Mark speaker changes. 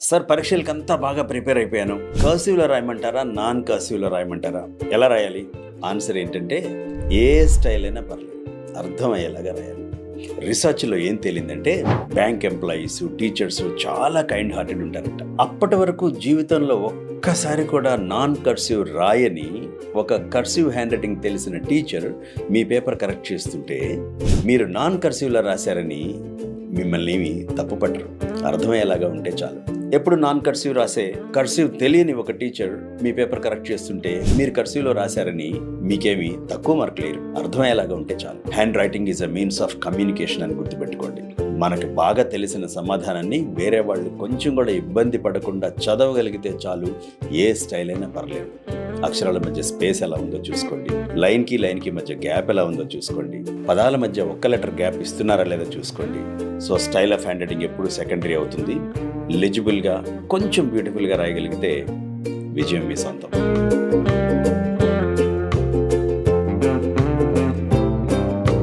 Speaker 1: Sir పరీక్షలకంతా బాగా prepare అయిపోయాను. కర్సివ్‌లో రాయమంటారా? Non కర్సివ్‌లో రాయమంటారా? ఎలా రాయాలి? ఆన్సర్ ఏంటంటే ఏ స్టైల్ అయినా పర్లేదు. అర్థమయ్యేలాగా రాయాలి. రీసెర్చ్‌లో ఏం తేలిందంటే బ్యాంక్ ఎంప్లాయీస్, టీచర్స్ చాలా కైండ్ హార్టెడ్ ఉంటారట. అప్పటి వరకు జీవితంలో ఒక్కసారి కూడా నాన్ కర్సివ్ రాయని ఒక కర్సివ్ హ్యాండ్ రైటింగ్ తెలిసిన టీచర్ మీ పేపర్ కరెక్ట్ చేస్తుంటే మీరు నాన్ కర్సివ్‌లో రాశారని మిమ్మల్ని ఏమి తప్పు పట్టరు. అర్థమయ్యేలాగా ఉంటే చాలు. ఎప్పుడు నాన్ కర్సివ్ రాసే కర్సివ్ తెలియని ఒక టీచర్ మీ పేపర్ కరెక్ట్ చేస్తుంటే మీరు కర్సివ్లో రాశారని మీకేమి తక్కువ మార్కులు లేరు. అర్థమయ్యేలాగా ఉంటే చాలు. Hand writing is a means of communication అని గుర్తుపెట్టుకోండి. మనకు బాగా తెలిసిన సమాధానాన్ని వేరే వాళ్ళు కొంచెం కూడా ఇబ్బంది పడకుండా చదవగలిగితే చాలు. ఏ స్టైల్ అయినా పర్లేదు. అక్షరాల మధ్య స్పేస్ ఎలా ఉందో చూసుకోండి. లైన్కి మధ్య గ్యాప్ ఎలా ఉందో చూసుకోండి. పదాల మధ్య ఒక్క లెటర్ గ్యాప్ ఇస్తున్నారా లేదా చూసుకోండి. So style of hand writing ఎప్పుడు సెకండరీ అవుతుంది. లెజిబుల్గా కొంచెం బ్యూటిఫుల్గా రాయగలిగితే విజయం మీ సొంతం.